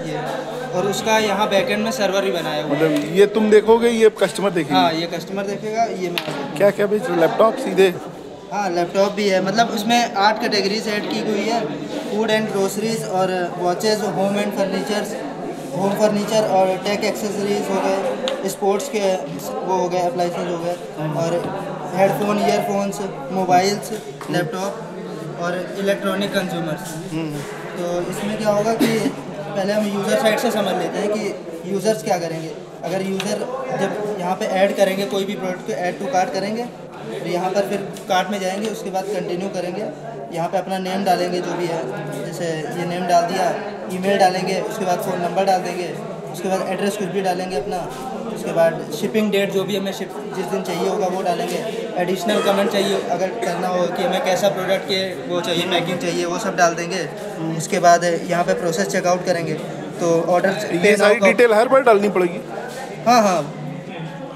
ये और उसका यहाँ बैकएंड में सर्वर भी बनाया हुआ है। मतलब ये तुम देखोगे, ये कस्टमर देखेगा? हाँ, ये कस्टमर देखेगा, ये मैं देखूँगा। क्या क्या बेच रहे हो? लैपटॉप सीधे? हाँ, लैपटॉप भी है, मतलब उसमें 8 कैटेगरीज ऐड की हुई है। फूड एंड ग्रोसरीज और watches, home and furnitures, home furniture और टेक एक्सेसरीज हो गए, स्पोर्ट्स के वो हो गए, अप्लाइंसेस हो गए, और हेडफोन, ईयरफोन्स, मोबाइल्स, लैपटॉप और इलेक्ट्रॉनिक कंज्यूमर्स। तो इसमें क्या होगा कि पहले हम यूज़र साइड से समझ लेते हैं कि यूज़र्स क्या करेंगे। अगर यूज़र जब यहाँ पे ऐड करेंगे कोई भी प्रोडक्ट को, ऐड टू कार्ट करेंगे, तो यहाँ पर फिर कार्ट में जाएंगे, उसके बाद कंटिन्यू करेंगे, यहाँ पे अपना नेम डालेंगे जो भी है, जैसे ये नेम डाल दिया, ईमेल डालेंगे, उसके बाद फ़ोन नंबर डाल देंगे, उसके बाद एड्रेस कुछ भी डालेंगे अपना, उसके बाद शिपिंग डेट जो भी हमें जिस दिन चाहिए होगा वो डालेंगे। एडिशनल कमेंट चाहिए अगर करना हो कि हमें कैसा प्रोडक्ट के वो चाहिए, पैकिंग चाहिए, वो सब डाल देंगे। उसके बाद यहाँ पे प्रोसेस चेकआउट करेंगे, तो ऑर्डर ये सारी डिटेल हर बार डालनी पड़ेगी? हाँ हाँ,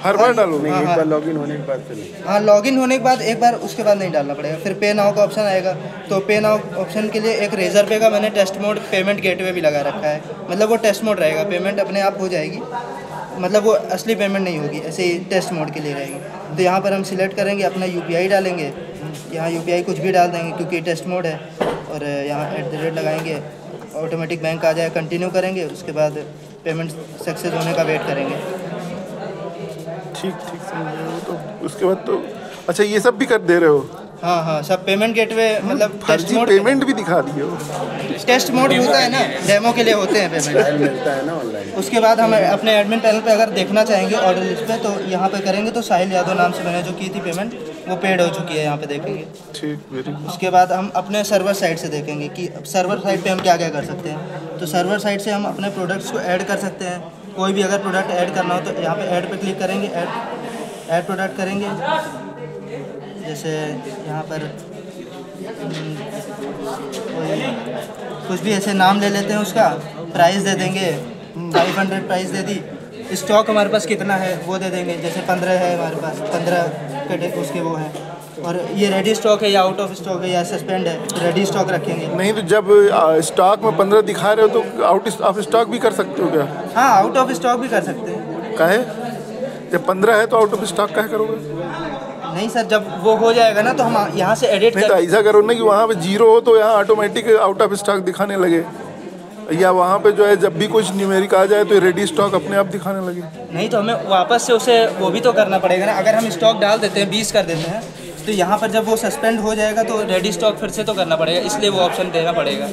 हर बार डालो? हाँ, एक हाँ, बार लॉगिन होने के बाद? हाँ, लॉगिन होने के बाद एक बार, उसके बाद नहीं डालना पड़ेगा। फिर पे नाउ का ऑप्शन आएगा, तो पे नाउ ऑप्शन के लिए एक रेजर पे का मैंने टेस्ट मोड पेमेंट गेटवे भी लगा रखा है। मतलब वो टेस्ट मोड रहेगा, पेमेंट अपने आप हो जाएगी, मतलब वो असली पेमेंट नहीं होगी, ऐसे ही टेस्ट मोड के लिए रहेगी। तो यहाँ पर हम सिलेक्ट करेंगे, अपना UPI डालेंगे, यहाँ UPI कुछ भी डाल देंगे क्योंकि टेस्ट मोड है, और यहाँ @ लगाएंगे, ऑटोमेटिक बैंक आ जाए, कंटिन्यू करेंगे, उसके बाद पेमेंट सक्सेस होने का वेट करेंगे। ठीक ठीक समझ रहे हो। तो उसके बाद तो अच्छा ये सब भी कर दे रहे हो? हाँ हाँ, सब पेमेंट गेटवे, मतलब टेस्ट फर्जी मोड, पेमेंट भी दिखा दिए हो? टेस्ट मोड होता है ना, डेमो के लिए होते हैं पेमेंट। मिलता है ना ऑनलाइन। उसके बाद हम अपने एडमिन पैनल पे अगर देखना चाहेंगे ऑर्डर लिस्ट पे, तो यहाँ पे करेंगे तो साहिल यादव नाम से मैंने जो की थी पेमेंट, वो पेड हो चुकी है, यहाँ पे देखेंगे। ठीक, वेरी गुड। उसके बाद हम अपने सर्वर साइड से देखेंगे कि सर्वर साइड पे हम क्या क्या कर सकते हैं। तो सर्वर साइड से हम अपने प्रोडक्ट्स को ऐड कर सकते हैं। कोई भी अगर प्रोडक्ट ऐड करना हो तो यहाँ पे ऐड पे क्लिक करेंगे, ऐड प्रोडक्ट करेंगे। जैसे यहाँ पर कुछ भी ऐसे नाम ले लेते हैं, उसका प्राइस दे देंगे, 500 प्राइस दे दी। स्टॉक हमारे पास कितना है वो दे देंगे, जैसे 15 है हमारे पास, 15 उसके वो हैं। और ये रेडी स्टॉक है या आउट ऑफ स्टॉक है या सस्पेंड है, रेडी स्टॉक रखेंगे। नहीं तो जब स्टॉक में 15 दिखा रहे हो तो आउट ऑफ स्टॉक भी कर सकते हो क्या? हाँ, आउट ऑफ स्टॉक भी कर सकते हैं। काहे? जब 15 है तो आउट ऑफ स्टॉक काहे करोगे? नहीं सर, जब वो हो जाएगा ना तो हम यहाँ से एडिट नहीं तो ऐसा करो ना कि वहाँ पे 0 हो तो यहाँ ऑटोमेटिक आउट ऑफ स्टॉक दिखाने लगे, या वहाँ पे जो है जब भी कुछ न्यूमेरिक आ जाए तो रेडी स्टॉक अपने आप दिखाने लगे। नहीं तो हमें वापस से उसे वो भी तो करना पड़ेगा ना। अगर हम स्टॉक डाल देते हैं, 20 कर देते हैं, तो यहाँ पर जब वो सस्पेंड हो जाएगा तो रेडी स्टॉक फिर से तो करना पड़ेगा, इसलिए वो ऑप्शन देना पड़ेगा।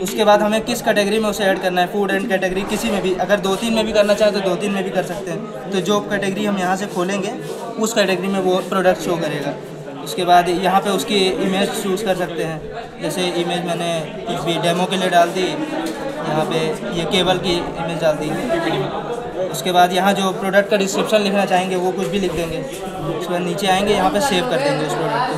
उसके बाद हमें किस कैटेगरी में उसे ऐड करना है, फूड एंड कैटेगरी, किसी में भी। अगर 2-3 में भी करना चाहे तो 2-3 में भी कर सकते हैं। तो जो कैटेगरी हम यहाँ से खोलेंगे उस कैटेगरी में वो प्रोडक्ट शो करेगा। उसके बाद यहाँ पे उसकी इमेज चूज़ कर सकते हैं। जैसे इमेज मैंने कुछ भी डेमो के लिए डाल दी, यहाँ पे ये केबल की इमेज डाल दी। उसके बाद यहाँ जो प्रोडक्ट का डिस्क्रिप्शन लिखना चाहेंगे वो कुछ भी लिख देंगे। उसके बाद नीचे आएंगे, यहाँ पे सेव कर देंगे उस प्रोडक्ट को,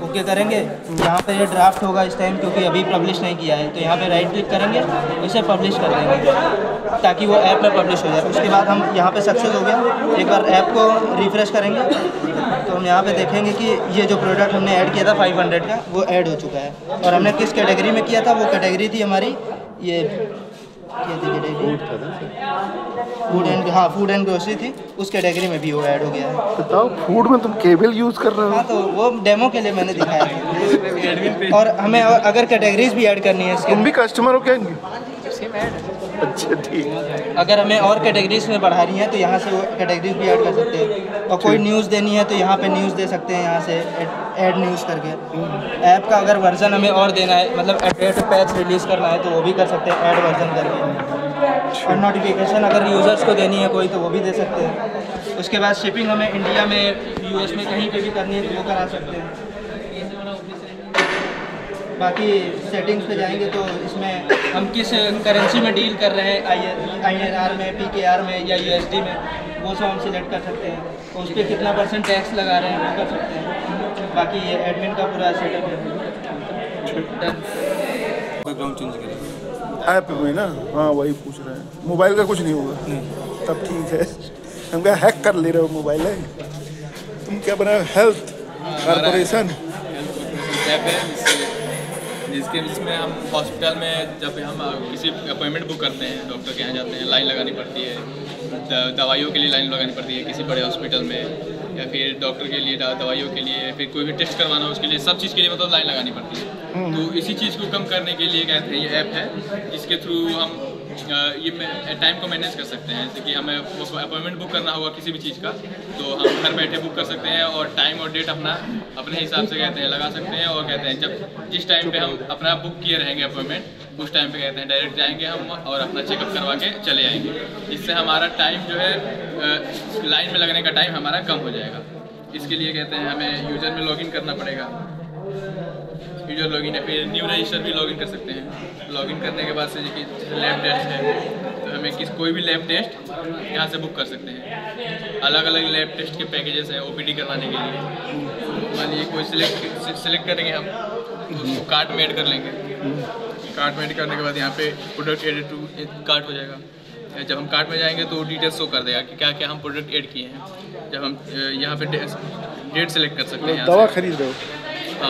ओके करेंगे। यहाँ पे ये ड्राफ्ट होगा इस टाइम, क्योंकि अभी पब्लिश नहीं किया है, तो यहाँ पे राइट क्लिक करेंगे, इसे पब्लिश कर देंगे ताकि वो ऐप में पब्लिश हो जाए। उसके बाद हम यहाँ पे सक्सेस हो गया, एक बार ऐप को रिफ़्रेश करेंगे तो हम यहाँ पे देखेंगे कि ये जो प्रोडक्ट हमने ऐड किया था 500 का, वो ऐड हो चुका है। और हमने किस कैटेगरी में किया था, वो कैटेगरी थी हमारी ये फूड एंड ग्रोसरी थी, उस कैटेगरी में भी वो ऐड हो गया है। बताओ, फूड में तुम केबल यूज़ कर रहे हो? हाँ, तो वो डेमो के लिए मैंने दिखाया था। और हमें अगर कैटेगरीज भी ऐड करनी है इसके, तुम भी कस्टमर हो क्या इनके? अच्छा ठीक। अगर हमें और कैटेगरीज में बढ़ानी है तो यहाँ से वो कैटेगरीज भी ऐड कर सकते हैं। और कोई न्यूज़ देनी है तो यहाँ पे न्यूज़ दे सकते हैं, यहाँ से ऐड न्यूज़ करके। ऐप का अगर वर्जन हमें और देना है, मतलब अपडेट पैच रिलीज़ करना है, तो वो भी कर सकते हैं ऐड वर्जन करके। और नोटिफिकेशन अगर यूज़र्स को देनी है कोई, तो वो भी दे सकते हैं। उसके बाद शिपिंग हमें इंडिया में, US में, कहीं पे भी करनी है तो वो करा सकते हैं। बाकी सेटिंग्स पे जाएंगे तो इसमें हम किस करेंसी में डील कर रहे हैं, INR में, PKR में या USD में, वो सब हम सिलेक्ट कर सकते हैं। और उस पर कितना % टैक्स लगा रहे हैं वो कर सकते हैं। बाकी ये एडमिन का पूरा सेटअप है। बैकग्राउंड चेंज करें ऐप में ना? हाँ वही पूछ रहे हैं, मोबाइल का कुछ नहीं होगा? नहीं। तब ठीक है। हम क्या हैक कर ले रहे हो मोबाइल है? तुम क्या बनाए, हेल्थ कॉर्पोरेशन? जिसमें हम हॉस्पिटल में जब हम किसी अपॉइंटमेंट बुक करते हैं, डॉक्टर के यहाँ जाते हैं, लाइन लगानी पड़ती है, दवाइयों के लिए लाइन लगानी पड़ती है किसी बड़े हॉस्पिटल में, या फिर डॉक्टर के लिए दवाइयों के लिए, फिर कोई भी टेस्ट करवाना हो उसके लिए, सब चीज़ के लिए मतलब लाइन लगानी पड़ती है। तो इसी चीज़ को कम करने के लिए कहते हैं ये ऐप है, जिसके थ्रू हम ये टाइम को मैनेज कर सकते हैं। जैसे कि हमें अपॉइंटमेंट बुक करना होगा किसी भी चीज़ का, तो हम घर बैठे बुक कर सकते हैं और टाइम और डेट अपने हिसाब से कहते हैं लगा सकते हैं। और कहते हैं जब जिस टाइम पे हम अपना बुक किए रहेंगे अपॉइंटमेंट, उस टाइम पे कहते हैं डायरेक्ट जाएंगे हम और अपना चेकअप करवा के चले आएंगे। इससे हमारा टाइम जो है लाइन में लगने का टाइम हमारा कम हो जाएगा। इसके लिए कहते हैं हमें यूज़र में लॉगिन करना पड़ेगा, यूज़र लॉगिन है, फिर न्यू रजिस्टर भी लॉगिन कर सकते हैं। लॉगिन करने के बाद से जो कि लैब टेस्ट है, तो हमें कोई भी लैब टेस्ट यहाँ से बुक कर सकते हैं। अलग अलग लैब टेस्ट के पैकेजेस हैं OPD करवाने के लिए। मान लीजिए कोई सिलेक्ट करेंगे हम, तो उसको कार्ट में ऐड कर लेंगे। कार्ट में ऐड करने के बाद यहाँ पे प्रोडक्ट एडेड टू कार्ट हो जाएगा। जब हम कार्ट में जाएंगे तो डिटेल्स शो कर देगा कि क्या क्या हम प्रोडक्ट ऐड किए हैं। जब हम यहाँ पे डेट सेलेक्ट कर सकते हैं। दवा खरीद रहे हो?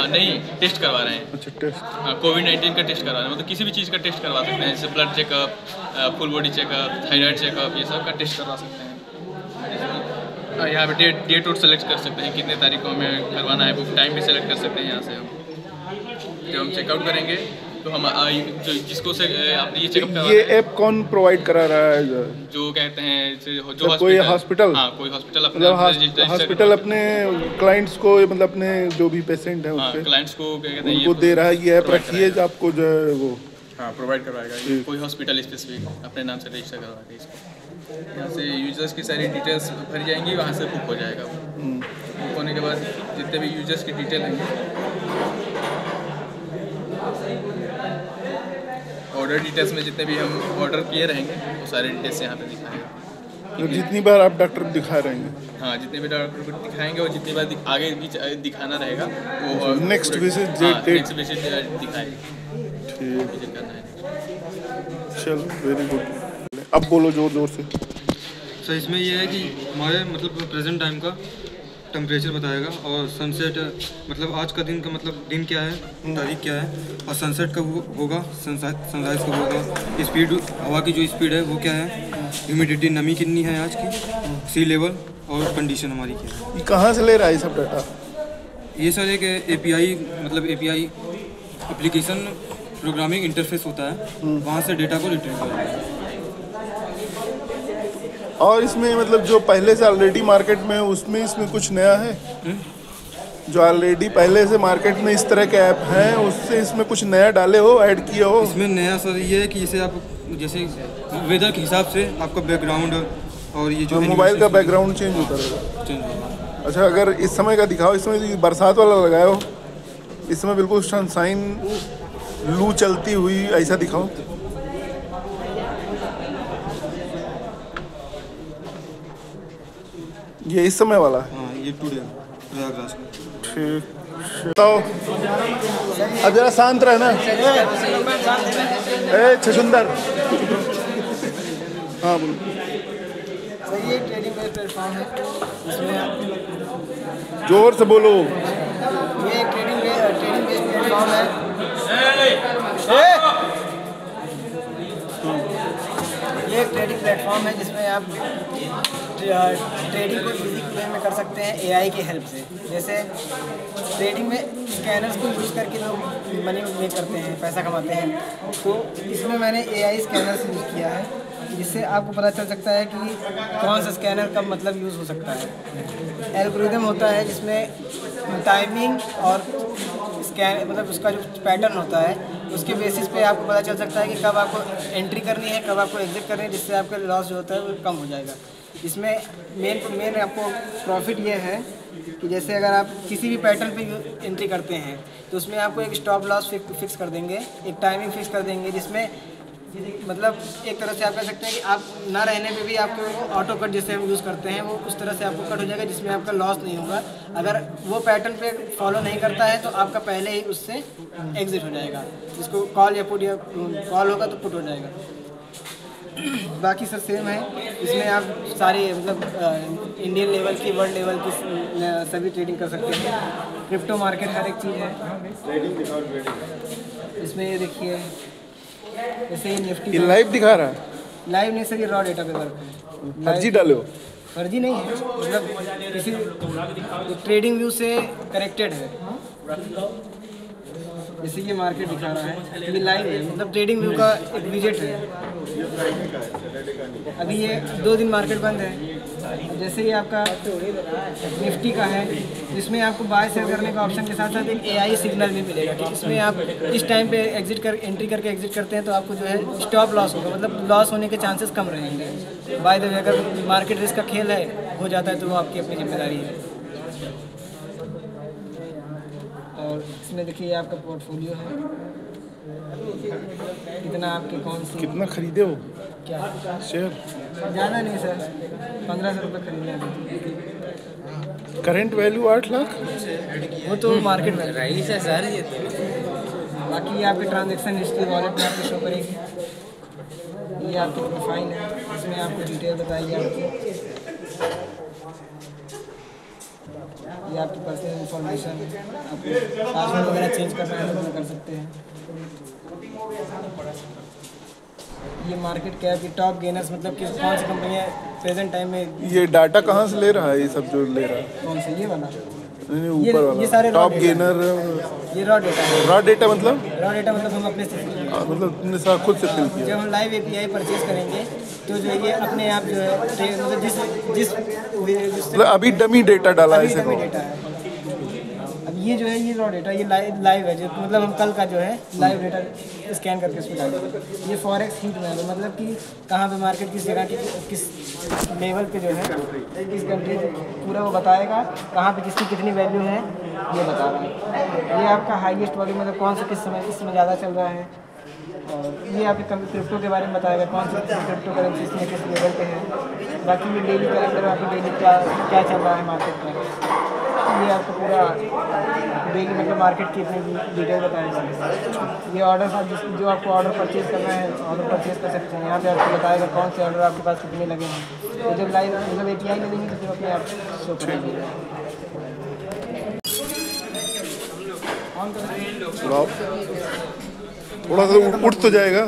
नहीं, टेस्ट करवा रहे हैं। अच्छा, टेस्ट। कोविड-19 का टेस्ट करवा रहे हैं, मतलब किसी भी चीज़ का टेस्ट करवा सकते हैं, जैसे blood checkup, full body checkup, thyroid checkup, ये सब का टेस्ट करवा सकते हैं। यहाँ पे डेट और सेलेक्ट कर सकते हैं, कितने तारीख को हमें करवाना है, वो टाइम भी सेलेक्ट कर सकते हैं यहाँ से हम। जब हम चेकआउट करेंगे तो हम जिसको से आपने ये चेकअप करवा, ये ऐप कौन प्रोवाइड करा रहा है? जो कहते हैं जो कोई हॉस्पिटल, हाँ कोई हॉस्पिटल हॉस्पिटल अपने क्लाइंट्स को, मतलब अपने जो भी पेशेंट है उसके क्लाइंट्स को कहते हैं उनको दे रहा है। ये ऐप रखिए जो आपको जो है वो प्रोवाइड करवाएगा। कोई हॉस्पिटल स्पेसिफिक अपने नाम से रजिस्टर करवा के इसको, यहाँ से यूजर्स की सारी डिटेल्स भरी जाएंगी, वहाँ से बुक हो जाएगा। बुक होने के बाद जितने भी यूजर्स की डिटेल होंगी, ऑर्डर डिटेल्स में जितने भी हम ऑर्डर किए रहेंगे वो सारे डिटेल्स यहाँ पे दिखाएंगे। तो जितनी बार आप डॉक्टर दिखा रहेंगे, हाँ जितने भी डॉक्टर को दिखाएंगे और जितनी बार आगे भी दिखाना रहेगा वो नेक्स्ट विजिट दिखाएंगे। ठीक, विजिट करना है। चलो, वेरी गुड। अब बोलो जोर जोर से। सर इसमें ये है कि हमारे मतलब प्रेजेंट टाइम का टेम्परेचर बताएगा, और सनसेट मतलब आज का दिन का मतलब दिन क्या है, तारीख क्या है, और सनसेट कब होगा, सनराइज कब होगा, स्पीड हवा की जो स्पीड है वो क्या है, ह्यूमिडिटी नमी कितनी है आज की, सी लेवल और कंडीशन हमारी क्या है। ये कहाँ से ले रहा है ये सब डाटा? ये सर एक API मतलब API एप्लीकेशन प्रोग्रामिंग इंटरफेस होता है, वहाँ से डेटा को रिट्रीव करता है। और इसमें मतलब जो पहले से ऑलरेडी मार्केट में है उसमें इसमें कुछ नया है? जो ऑलरेडी पहले से मार्केट में इस तरह के ऐप हैं उससे इसमें कुछ नया डाले हो, ऐड किए हो? इसमें नया सर ये है कि जैसे आप जैसे वेदर के हिसाब से आपका बैकग्राउंड और ये जो मोबाइल का बैकग्राउंड चेंज होता रहेगा। अच्छा, अगर इस समय का दिखाओ, इसमें बरसात वाला लगाया हो, इसमें बिल्कुल सनशाइन लू चलती हुई ऐसा दिखाओ। ये इस समय वाला है? हाँ, ये टुडे प्रयागराज। ठीक, तो अब जरा शांत रहना। छुंदर, हाँ बोलो। सर ये ट्रेडिंग प्लेटफॉर्म है, इसमें जोर से बोलो। ये ट्रेडिंग बेस्ड प्लेटफॉर्म है। ये एक ट्रेडिंग प्लेटफॉर्म है जिसमें आप ट्रेडिंग को इजी वे में कर सकते हैं AI की हेल्प से। जैसे ट्रेडिंग में स्कैनर्स को यूज़ करके लोग मनी मेक करते हैं, पैसा कमाते हैं, तो इसमें मैंने AI स्कैनर्स यूज़ किया है, जिससे आपको पता चल सकता है कि कौन सा स्कैनर कब मतलब यूज़ हो सकता है। एल्गोरिदम होता है जिसमें टाइमिंग और स्कैन मतलब उसका जो पैटर्न होता है उसके बेसिस पे आपको पता चल सकता है कि कब आपको एंट्री करनी है, कब आपको एग्जिट करनी है, जिससे आपका लॉस जो होता है वो कम हो जाएगा। इसमें मेन आपको प्रॉफिट ये है कि जैसे अगर आप किसी भी पैटर्न पे एंट्री करते हैं तो उसमें आपको एक स्टॉप लॉस फिक्स कर देंगे, एक टाइमिंग फिक्स कर देंगे, जिसमें मतलब एक तरह से आप कह सकते हैं कि आप ना रहने पे भी आपको ऑटो कट जैसे हम यूज़ करते हैं वो उस तरह से आपको कट हो जाएगा, जिसमें आपका लॉस नहीं होगा। अगर वो पैटर्न पे फॉलो नहीं करता है तो आपका पहले ही उससे एग्जिट हो जाएगा, जिसको कॉल या पुट या कॉल होगा तो पुट हो जाएगा। बाकी सब सेम है, इसमें आप सारी मतलब इंडियन लेवल की, वर्ल्ड लेवल की सभी ट्रेडिंग कर सकते हैं। क्रिप्टो मार्केट हर एक चीज़ है। इसमें ये देखिए, जैसे ये निफ्टी ये लाइव दिखा रहा है? लाइव नहीं सर, ये रॉ डेटा पे वर्क है। फर्जी डाले हो? फर्जी नहीं है, मतलब किसी ट्रेडिंग व्यू से करेक्टेड है। जैसे ये मार्केट दिखा रहा है, ये लाइव है, मतलब ट्रेडिंग व्यू का एक विजेट है। अभी ये 2 दिन मार्केट बंद है। जैसे ये आपका निफ्टी का है, इसमें आपको बाय सेल करने का ऑप्शन के साथ साथ एक AI सिग्नल भी मिलेगा कि इसमें आप इस टाइम पे एंट्री करके एग्जिट करते हैं तो आपको जो है स्टॉप लॉस होगा, मतलब लॉस होने के चांसेस कम रहेंगे। बाय द वे अगर मार्केट रिस्क का खेल है, हो जाता है तो वो आपकी अपनी जिम्मेदारी है। और इसमें देखिए आपका पोर्टफोलियो है, कितना आपके कौन सी, कितना खरीदे हो क्या शेयर? ज़्यादा नहीं सर, 1500 रुपये खरीदने हैं। Current value 8 lakh. वो तो मार्केट में रही है सर। ये तो बाकी ये आपके ट्रांजेक्शन हिस्ट्री वॉलेट में आपको शो करेगी। ये आपकी प्रोफाइल है, इसमें आपको डिटेल बताइए आपकी, ये आपकी पर्सनल इंफॉर्मेशन, आपको पासवर्ड वगैरह चेंज करना है तो कर सकते हैं। ये मार्केट कैप, ये टॉप गेनर्स, मतलब कि कौन सी कंपनियाँ प्रेजेंट टाइम में। ये डाटा कहाँ से ले रहा है? ये सब जो ले रहा है कौन सा? ये वाला नहीं, ऊपर वाला ये सारे टॉप गेनर। ये रॉ डेटा है। रॉ डेटा मतलब? रॉ डेटा मतलब हम अपने से, मतलब तुमने सारा खुद से फिल किया? जब हम लाइव API परचेज करेंगे तो जो ये अपने आप जो है मतलब जिस मतलब अभी डमी डेटा डाला है इसे? डेटा है। अब ये जो है ये रॉ डेटा, ये लाइव है, जो मतलब हम कल का जो है लाइव डेटा स्कैन करके इसमें डालेंगे। ये फॉरेक्स हीट मैप है, मतलब कि कहाँ पे मार्केट किस जगह की किस लेवल पे जो है किस कंट्री पूरा वो बताएगा, कहाँ पे किसकी कितनी वैल्यू है ये बता रहा है। ये आपका हाईएस्ट वॉल्यूम मतलब कौन सा किस समय ज़्यादा चल रहा है। और ये आपके क्रिप्टो के बारे में बताएगा, कौन सा क्रिप्टो करेंसी इसमें किस लेवल पे है। बाकी ये डेली कैलेंडर आपको डेली क्या चल रहा है मार्केट में, ये आपको पूरा डेली मतलब मार्केट की इतनी डिटेल बताएगा। ये ऑर्डर आप जो आपको ऑर्डर परचेज करना है, ऑर्डर परचेज कर सकते हैं। यहाँ पे आपको बताएगा कौन से ऑर्डर आपके पास कितने लगे हैं। तो जब लाइव मतलब API लगेंगे तो फिर अपने आप शो करेंगे। थोड़ा सा उठ तो जाएगा।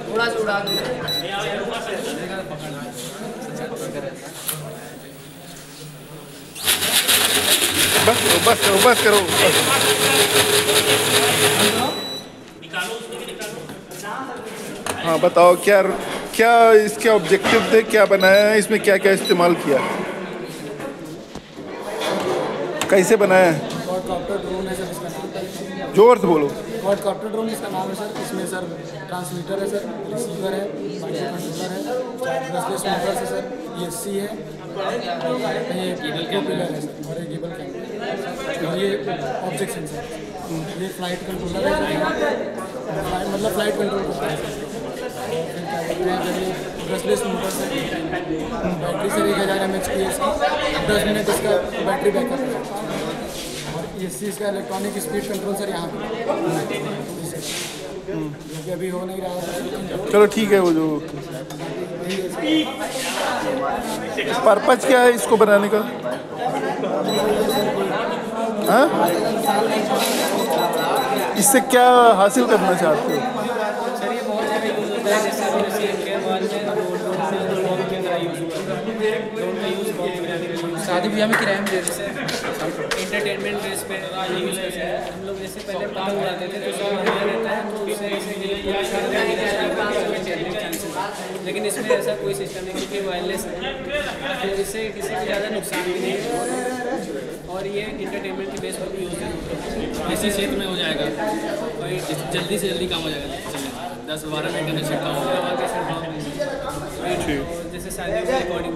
थोड़ा सा उड़ा दो। बस करो। हाँ बताओ, क्या इसके ऑब्जेक्टिव थे, क्या बनाया है, इसमें क्या क्या इस्तेमाल किया, कैसे बनाया है? क्वाडकॉप्टर ड्रोन है सर इसका नाम। जोर से बोलो। क्वाडकॉप्टर ड्रोन इसका नाम है सर। इसमें सर ट्रांसमीटर है सर, रिसीवर है, माइक्रो कंट्रोलर है, ब्रशलेस मोटर्स है सर, ESC है, ये प्रोपेलर है सर और ये केबल कैमरा, ये ऑब्जेक्ट सेंसर, ये फ्लाइट कंट्रोलर है सर, मतलब फ्लाइट कंट्रोल करता है सर। ब्रशलेस मोटर्स है, बैटरी सर 1000 mAh की है इसकी, 10 मिनट इसका बैटरी बैकअप है। और ESC इसका इलेक्ट्रॉनिक स्पीड कंट्रोल सर यहाँ पे, क्योंकि अभी हो नहीं रहा है। चलो ठीक है। वो जो पर्पज क्या है इसको बनाने का? हाँ, इससे क्या हासिल करना चाहते हो? शादी ब्याह में किराए में दे देते हैं, एंटरटेनमेंट बेस पे यूज़ करते हैं हम लोग। जैसे पहले पतंग उड़ाते थे तो उसमें बढ़िया रहता है, तो उससे लेकिन इसमें ऐसा कोई सिस्टम नहीं क्योंकि वायरलेस है, तो इससे किसी को ज़्यादा नुकसान भी नहीं है। और ये एंटरटेनमेंट के बेस पर भी यूज़ इसी क्षेत्र में हो जाएगा और जल्दी से जल्दी काम हो जाएगा। 10-12 मिनट में सेट काम हो जाएगा। जैसे सारे रिकॉर्डिंग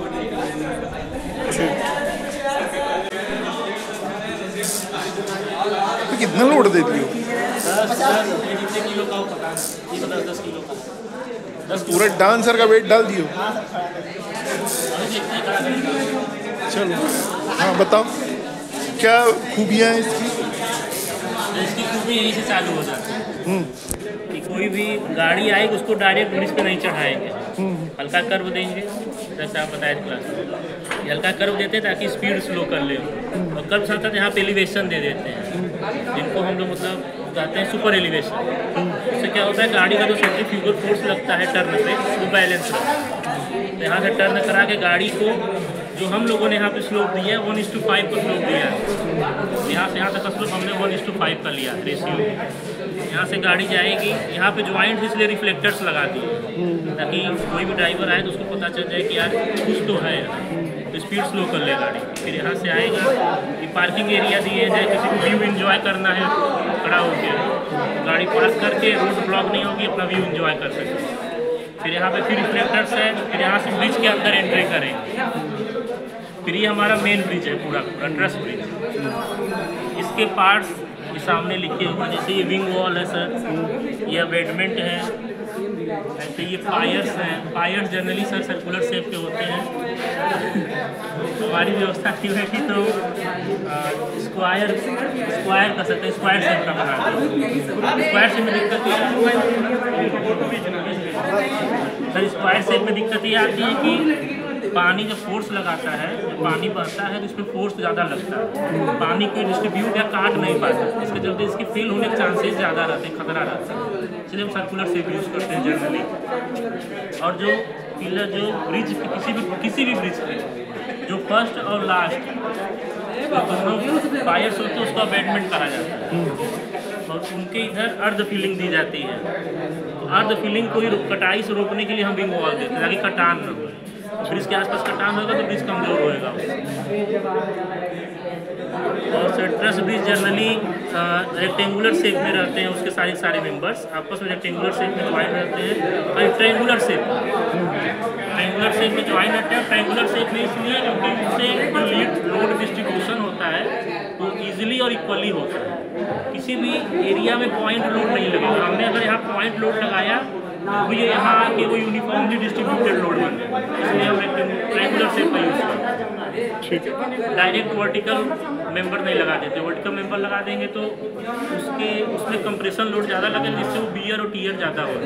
तो कितना लोड देती हो? 10 किलो का। पूरा डांसर का वेट डाल दियो। चलो हाँ बताओ, क्या खूबियाँ हैं इसकी? खूबी यहीं से चालू हो जाती है कि कोई भी गाड़ी आएगी उसको डायरेक्ट ब्रिज पे नहीं चढ़ाएंगे, हल्का कर्व देंगे, जैसे आप बताए क्लास ये हल्का कर्व देते हैं ताकि स्पीड स्लो कर ले, और कर्व साथ साथ यहाँ पे एलिवेशन दे देते हैं जिनको हम लोग मतलब जाते हैं सुपर एलिवेशन। इससे क्या होता है, गाड़ी का जो सेंट्रीफ्यूगल फोर्स लगता है टर्न पे वो बैलेंस रहता है। तो यहाँ से टर्न करा के गाड़ी को जो हम लोगों ने यहाँ पे स्लोप दिया है 1:5 का स्लोप दिया है। यहाँ से यहाँ तक का स्लोप हमने 1:5 का लिया रेशियो। यहाँ से गाड़ी जाएगी, यहाँ पे ज्वाइंट इसलिए रिफ्लेक्टर्स लगा दिए ताकि कोई भी ड्राइवर आए तो उसको पता चल जाए कि यार कुछ तो है, तो स्पीड स्लो कर ले गाड़ी। फिर यहाँ से आएगा, ये पार्किंग एरिया दिए जाए, किसी को व्यू एंजॉय करना है खड़ा होकर गाड़ी पार्क करके, रोड ब्लॉक नहीं होगी, अपना व्यू एंजॉय कर सकते। फिर यहाँ पे फिर रिफ्लेक्टर्स है, फिर यहाँ से ब्रिज के अंदर एंट्री करेंगे। फिर ये हमारा मेन ब्रिज है, पूरा ट्रस ब्रिज। इसके पार्ट्स ये सामने लिखे हुए, जैसे ये विंग वॉल है सर, ये अबेटमेंट है, ऐसे ये पायर्स हैं। Pierce generally sir circular shape के होते हैं। हमारी व्यवस्था की हुई थी तो स्क्वायर कर सकते हैं, स्क्वायर शेप का बना स्क्वायर शेप में दिक्कत ये सर, स्क्वायर शेप में दिक्कत ये आती है कि पानी जब फोर्स लगाता है, जब पानी बहता है तो इसमें फोर्स ज़्यादा लगता है, पानी को डिस्ट्रीब्यूट या काट नहीं पाता, इसके चलते इसके फेल होने के चांसेस ज़्यादा रहते हैं, खतरा रहता है। इसलिए हम सर्कुलर शेप यूज़ करते हैं जनरली। और जो पिलर, जो ब्रिज किसी भी ब्रिज पे जो फर्स्ट और लास्ट दोनों पायर्स होते हैं उसको अबेटमेंट करा जाता है और उनके इधर अर्ध फिलिंग दी जाती है। तो अर्ध फिलिंग को ही कटाई से रोकने के लिए हम विंग वॉल देते हैं ताकि कटान न हो। ब्रिज के आसपास कटान होगा तो ब्रिज कमजोर होएगा। और truss bridge generally rectangular shape में रहते हैं, उसके सारे मेंबर्स आपस में रेक्टेंगुलर शेप में ज्वाइन रहते हैं और ट्रायंगुलर शेप में ज्वाइन रहते हैं। ट्रायंगुलर शेप में इसलिए क्योंकि उससे जो लोड डिस्ट्रीब्यूशन होता है वो ईजिली और इक्वली होता है, किसी भी एरिया में पॉइंट लोड नहीं लगेगा। हमने अगर यहाँ पॉइंट लोड लगाया तो ये यहाँ आके वो यूनिफॉर्मली डिस्ट्रीब्यूटेड लोड बन जाए, इसलिए हम ट्रायंगुलर शेप का यूज़ करते हैं। डायरेक्ट वर्टिकल मेंबर नहीं लगा देते, वर्टिकल मेंबर लगा देंगे तो उसमें कंप्रेशन लोड ज़्यादा लगेगा, जिससे वो बियर और टीयर ज़्यादा होगा।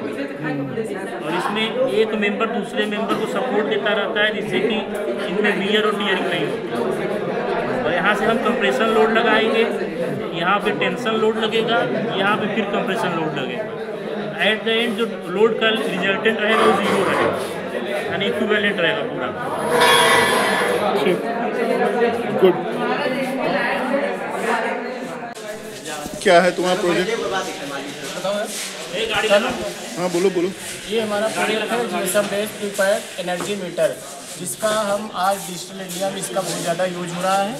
और इसमें एक मेंबर दूसरे मेंबर को सपोर्ट देता रहता है, जिससे कि इनमें बियर और टीयरिंग नहीं होती। और यहाँ से हम कंप्रेशन लोड लगाएंगे, यहाँ पे टेंशन लोड लगेगा, यहाँ पे फिर कंप्रेशन लोड लगेगा। एट द एंड जो लोड का रिजल्टेंट रहेगा वो 0 रहेगा, यानी इक्विवेलेंट रहेगा पूरा। गुड। क्या है तुम्हारा प्रोजेक्ट? हाँ बोलो। ये हमारा प्रोजेक्ट है GSM based prepaid energy meter, जिसका हम आज डिजिटल इंडिया में इसका बहुत ज़्यादा यूज हो रहा है।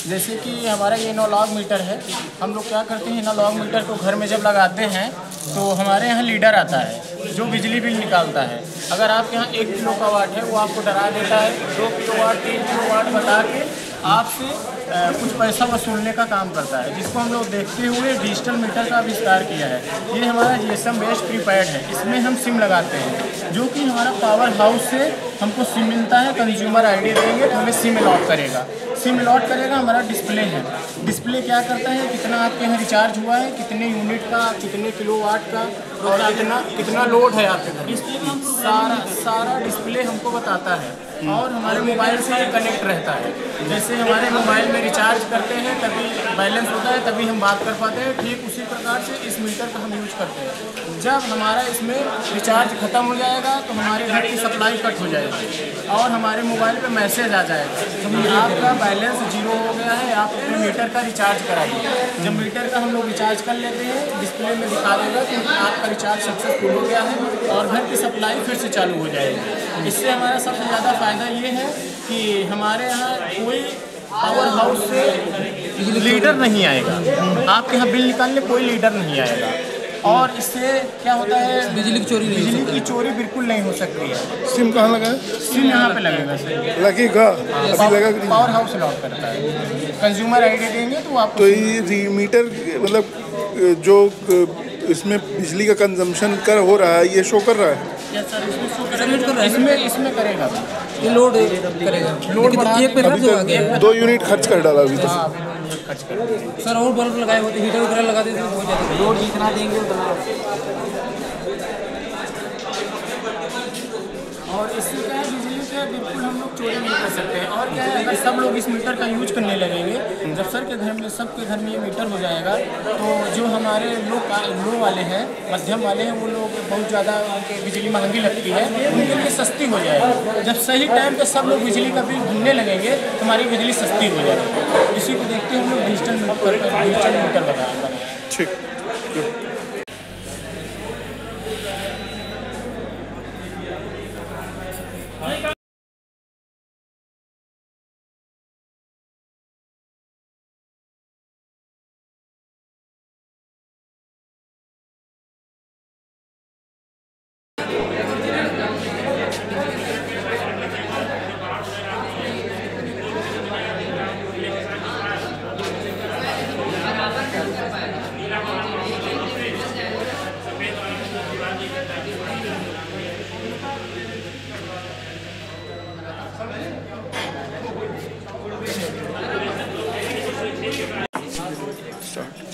जैसे कि हमारा ये एनालॉग मीटर है, हम लोग क्या करते हैं, एनालॉग मीटर को घर में जब लगाते हैं तो हमारे यहाँ लीडर आता है जो बिजली बिल निकालता है। अगर आपके यहाँ 1 किलोवाट है वो आपको डरा देता है, 2 किलोवाट 3 किलोवाट बता के आपसे कुछ पैसा वसूलने का काम करता है, जिसको हम लोग देखते हुए डिजिटल मीटर का आविष्कार किया है। ये हमारा जीएसएम बेस्ड प्रीपेड है, इसमें हम सिम लगाते हैं, जो कि हमारा पावर हाउस से हमको सिम मिलता है। कंज्यूमर आईडी देंगे तो हमें सिम अलॉट करेगा, हमारा डिस्प्ले है। डिस्प्ले क्या करता है, कितना आपके यहाँ रिचार्ज हुआ है, कितने यूनिट का, कितने किलोवाट का और कितना लोड है आपके घर, डिस्प्ले सारा डिस्प्ले हमको बताता है। और हमारे मोबाइल से ये कनेक्ट रहता है। जैसे हमारे मोबाइल में रिचार्ज करते हैं तभी बैलेंस होता है, तभी हम बात कर पाते हैं, ठीक उसी प्रकार से इस मीटर का हम यूज करते हैं। जब हमारा इसमें रिचार्ज खत्म हो जाएगा तो हमारे घर की सप्लाई कट हो जाएगी और हमारे मोबाइल पे मैसेज आ जाएगा कि आपका बैलेंस 0 हो गया है, आप अपने मीटर का रिचार्ज कराइए। जब मीटर का हम लोग रिचार्ज कर लेते हैं, डिस्प्ले में दिखा देगा कि आपका रिचार्ज सक्सेसफुल हो गया है और घर की सप्लाई फिर से चालू हो जाएगी। इससे हमारा सबसे ज़्यादा फ़ायदा ये है कि हमारे यहाँ कोई पावर हाउस से लीडर नहीं आएगा, आपके यहाँ बिल निकालने कोई लीडर नहीं आएगा। और इससे क्या होता है, बिजली की चोरी बिल्कुल नहीं हो सकती है। सिम कहाँ लगा है? सिम यहाँ पे लगेगा सर, लगेगा अभी लगा कि पावर हाउस लॉक करता है। कंज्यूमर आईडी देंगे तो आप तो ये मीटर मतलब जो इसमें बिजली का कंजम्पशन कर हो रहा है ये शो कर रहा है? इसमें करेगा, ये लोड करेगा, लोड बढ़ा 2 यूनिट खर्च कर डाला अभी तक। सर और बल्ब लगाए होते, हीटर वगैरह लगा देते तो बहुत ज़्यादा लोड जितना देंगे उतना। और इससे क्या है, बिजली के बिल्कुल हम लोग चोरी नहीं कर सकते हैं। और क्या है, अगर सब लोग इस मीटर का यूज करने लगेंगे, जब सबके घर में ये मीटर हो जाएगा, तो जो हमारे लो वाले हैं, मध्यम वाले हैं, वो लोग बहुत ज़्यादा उनके बिजली महंगी लगती है, उनके लिए सस्ती हो जाएगी। जब सही टाइम पे सब लोग बिजली का बिल भरने लगेंगे तो हमारी बिजली सस्ती हो जाएगी। इसी को देखते हुए हम लोग डिजिटल मीटर लगाएंगे। ठीक।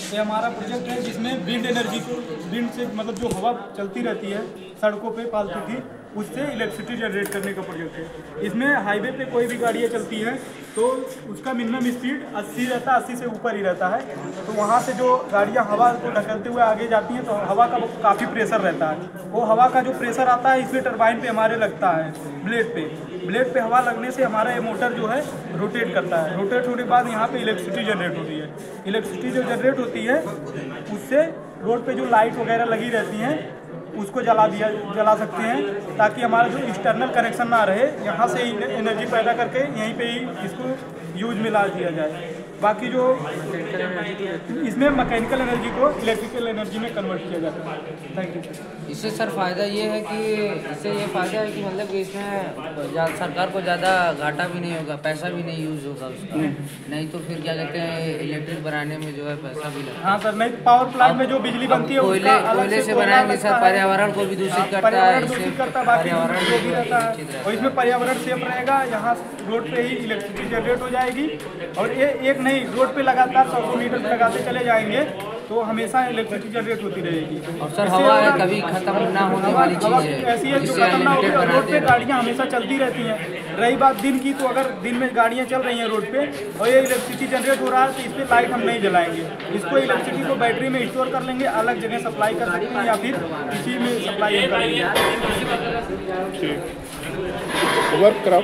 ये हमारा प्रोजेक्ट है जिसमें विंड एनर्जी को, विंड से मतलब जो हवा चलती रहती है सड़कों पे फालतू की, उससे इलेक्ट्रिसिटी जनरेट करने का प्रोजेक्ट है। इसमें हाईवे पे कोई भी गाड़ियाँ चलती हैं तो उसका मिनिमम स्पीड 80 रहता है, 80 से ऊपर ही रहता है। तो वहाँ से जो गाड़ियाँ हवा को ढकलते हुए आगे जाती हैं तो हवा का काफ़ी प्रेशर रहता है। वो हवा का जो प्रेशर आता है इसमें टरबाइन पे हमारे लगता है, ब्लेड पे हवा लगने से हमारा ये मोटर जो है रोटेट करता है। रोटेट होने के बाद यहाँ पे इलेक्ट्रिसिटी जनरेट होती है। इलेक्ट्रिसिटी जो जनरेट होती है उससे रोड पे जो लाइट वगैरह लगी रहती हैं उसको जला सकते हैं, ताकि हमारा जो एक्सटर्नल कनेक्शन ना रहे, यहाँ से ही एनर्जी पैदा करके यहीं पे ही इसको यूज में ला दिया जाए। बाकी जो इसमें मैकेनिकल एनर्जी को इलेक्ट्रिकल एनर्जी में कन्वर्ट किया जाता है। Thank you. इससे सर फ़ायदा ये है कि इससे ये फ़ायदा है कि मतलब कि इसमें सरकार को ज़्यादा घाटा भी नहीं होगा, पैसा भी नहीं यूज़ होगा उसका। नहीं तो फिर क्या कहते हैं, इलेक्ट्रिक बनाने में जो है पैसा भी लगता है। हाँ सर, नहीं पावर प्लांट में जो बिजली बनती है कोयले से बनाएंगे सर, पर्यावरण को भी दूषित करता है, पर्यावरण जो भी रहता है। और इसमें पर्यावरण सेफ रहेगा। यहाँ रोड पे ही इलेक्ट्रिसिटी जनरेट हो जाएगी और ये एक नहीं, रोड पे लगातार 100 मीटर लगाते चले जाएंगे तो हमेशा इलेक्ट्रिसिटी जनरेट होती रहेगी। और सर हवा है कभी खत्म ना होने वाली चीज़ है, ऐसी है जो खत्म ना होगी। रोड पे गाड़ियाँ हमेशा चलती रहती हैं। रही बात दिन की, तो अगर दिन में गाड़ियाँ चल रही हैं रोड पे और ये इलेक्ट्रिसिटी जनरेट हो रहा है तो इस पर लाइट हम नहीं जलाएंगे। इसको इलेक्ट्रिसिटी को बैटरी में स्टोर कर लेंगे, अलग जगह सप्लाई कर सकते हैं या फिर इसी में सप्लाई कर लेंगे। वर्क कराओ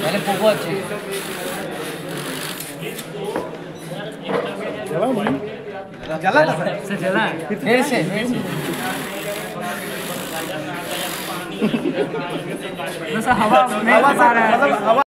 पहले बहुत अच्छे जला था सर, चला फिर से हवा मतलब हवा